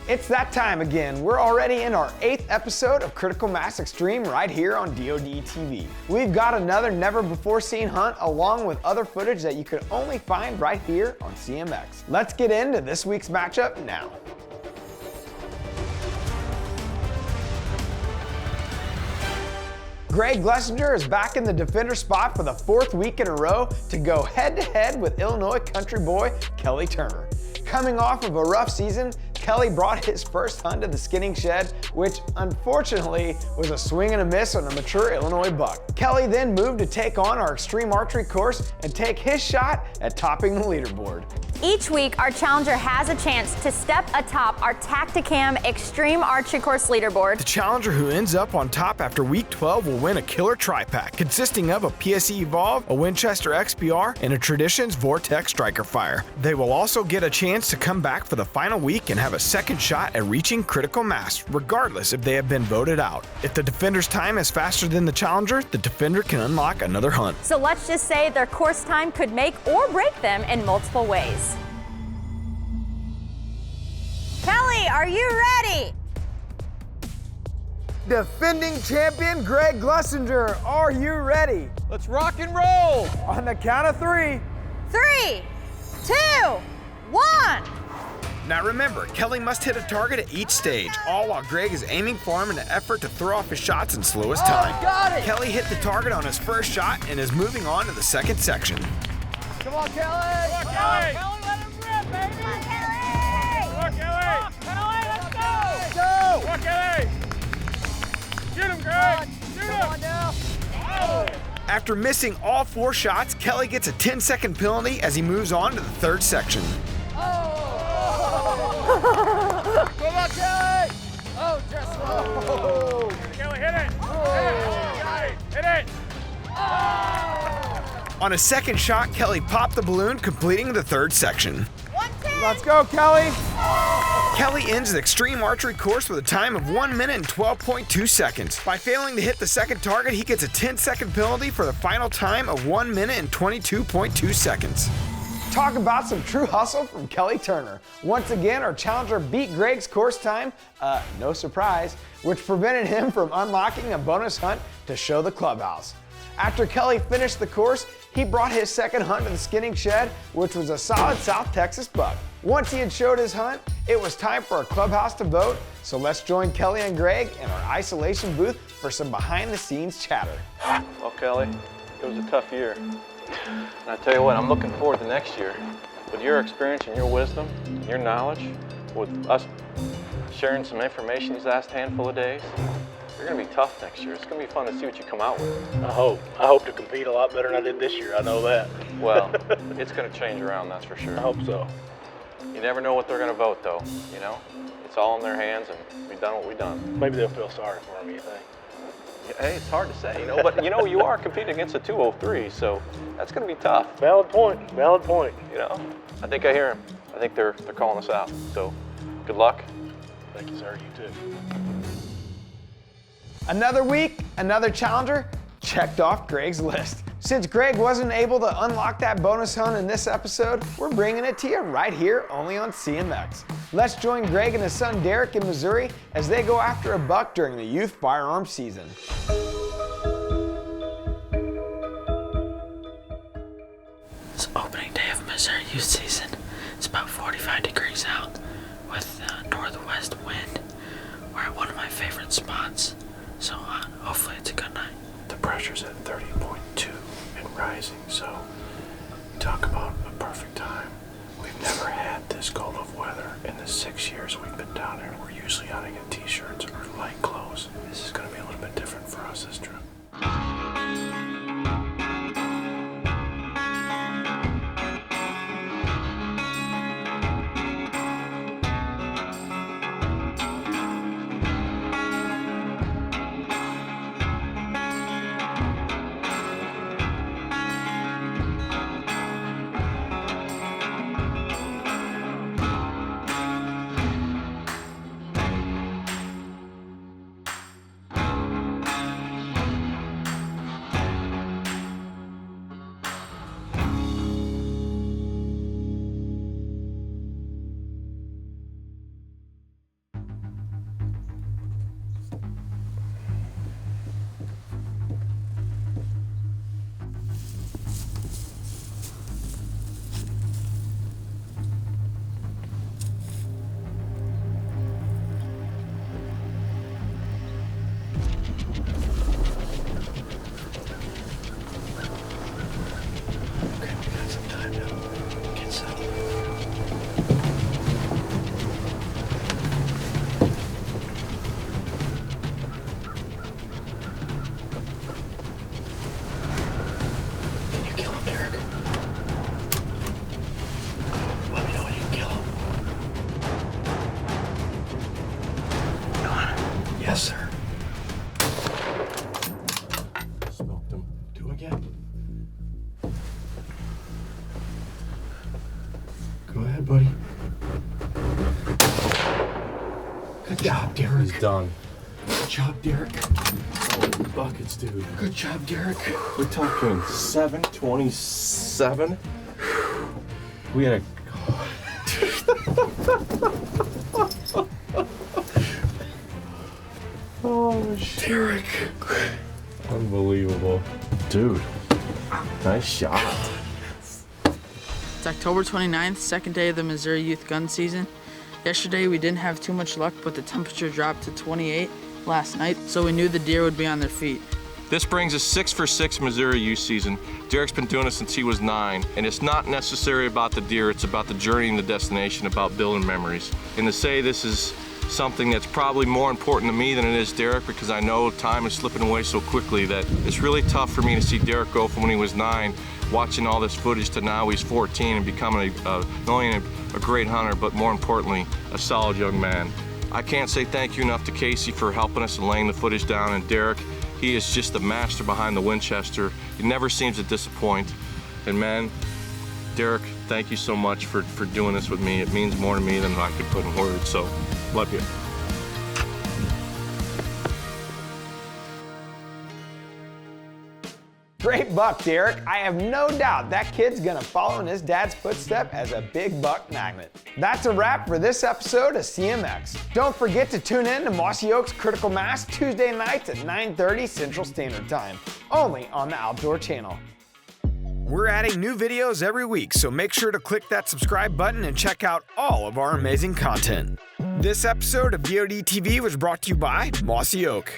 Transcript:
It's that time again. We're already in our 8th episode of Critical Mass Xtreme right here on DoD TV. We've got another never-before-seen hunt along with other footage that you can only find right here on CMX. Let's get into this week's matchup now. Greg Glessinger is back in the defender spot for the 4th week in a row to go head-to-head with Illinois country boy Kelly Turner. Coming off of a rough season, Kelly brought his first hunt to the skinning shed, which unfortunately was a swing and a miss on a mature Illinois buck. Kelly then moved to take on our Xtreme archery course and take his shot at topping the leaderboard. Each week, our challenger has a chance to step atop our Tacticam Xtreme Archery Course leaderboard. The challenger who ends up on top after week 12 will win a killer tri-pack consisting of a PSE Evolve, a Winchester XPR, and a Traditions Vortex Striker Fire. They will also get a chance to come back for the final week and have a second shot at reaching critical mass, regardless if they have been voted out. If the defender's time is faster than the challenger, the defender can unlock another hunt. So let's just say their course time could make or break them in multiple ways. Kelly, are you ready? Defending champion Greg Glessinger, are you ready? Let's rock and roll! On the count of 3. 3, 2, 1. Now remember, Kelly must hit a target at each stage, all while Greg is aiming for him in an effort to throw off his shots and slow his time. Got it! Kelly hit the target on his first shot and is moving on to the second section. Come on, Kelly! Come on, Kelly! Kelly, let him rip, baby! Come on, Kelly! Come on, Kelly! Kelly, let's go! Let's go! Come on, Kelly! Shoot him, Greg! Shoot him! Come on now. Oh. After missing all 4 shots, Kelly gets a 10-second penalty as he moves on to the third section. Come on, Kelly! Oh, just slow! Kelly, hit it! Oh. Hit it! Oh. On a second shot, Kelly popped the balloon, completing the third section. 110. Let's go, Kelly! Kelly ends the Xtreme archery course with a time of 1 minute and 12.2 seconds. By failing to hit the second target, he gets a 10-second penalty for the final time of 1 minute and 22.2 seconds. Talk about some true hustle from Kelly Turner. Once again, our challenger beat Greg's course time, no surprise, which prevented him from unlocking a bonus hunt to show the clubhouse. After Kelly finished the course, he brought his second hunt to the skinning shed, which was a solid South Texas buck. Once he had showed his hunt, it was time for our clubhouse to vote, so let's join Kelly and Greg in our isolation booth for some behind-the-scenes chatter. Well, Kelly, it was a tough year. And I tell you what, I'm looking forward to next year. With your experience and your wisdom, and your knowledge, with us sharing some information these last handful of days, you're gonna be tough next year. It's gonna be fun to see what you come out with. I hope to compete a lot better than I did this year. I know that. Well, it's gonna change around, that's for sure. I hope so. You never know what they're gonna vote, though, you know? It's all in their hands, and we've done what we've done. Maybe they'll feel sorry for me, you think? Hey, it's hard to say, you know, but you know, you are competing against a 203, so that's gonna be tough. Valid point, You know, I think I hear them. I think they're calling us out, so good luck. Thank you, sir, you too. Another week, another challenger, checked off Greg's list. Since Greg wasn't able to unlock that bonus hunt in this episode, we're bringing it to you right here only on CMX. Let's join Greg and his son Derek in Missouri as they go after a buck during the youth firearms season. It's opening day of Missouri youth season. It's about 45 degrees out with northwest wind. We're at one of my favorite spots, so hopefully it's a good night. The pressure's at 30.2 and rising, so talk about a perfect time. We've never had this cold of weather in the 6 years we've been down here. We're usually hunting in t-shirts or light clothes. This is going to be a little bit different for us this trip. Yes, sir. Smoked him. Do again. Go ahead, buddy. Good job, Derek. He's done. Good job, Derek. Oh, buckets, dude. Good job, Derek. We're talking 727. We had a. Oh, shit. Derek. Unbelievable. Dude, nice shot. It's October 29th, second day of the Missouri Youth Gun Season. Yesterday we didn't have too much luck, but the temperature dropped to 28 last night, so we knew the deer would be on their feet. This brings us 6 for 6 Missouri youth season. Derek's been doing it since he was 9, and it's not necessarily about the deer, it's about the journey and the destination, about building memories. And to say this is something that's probably more important to me than it is Derek, because I know time is slipping away so quickly that it's really tough for me to see Derek go from when he was 9, watching all this footage, to now he's 14 and becoming not only a great hunter, but more importantly, a solid young man. I can't say thank you enough to Casey for helping us and laying the footage down, and Derek, he is just the master behind the Winchester. He never seems to disappoint. And man, Derek, thank you so much for doing this with me. It means more to me than I could put in words, so love you. Great buck, Derek. I have no doubt that kid's gonna follow in his dad's footstep as a big buck magnet. That's a wrap for this episode of CMX. Don't forget to tune in to Mossy Oak's Critical Mass Tuesday nights at 9:30 Central Standard Time, only on the Outdoor Channel. We're adding new videos every week, so make sure to click that subscribe button and check out all of our amazing content. This episode of VOD TV was brought to you by Mossy Oak.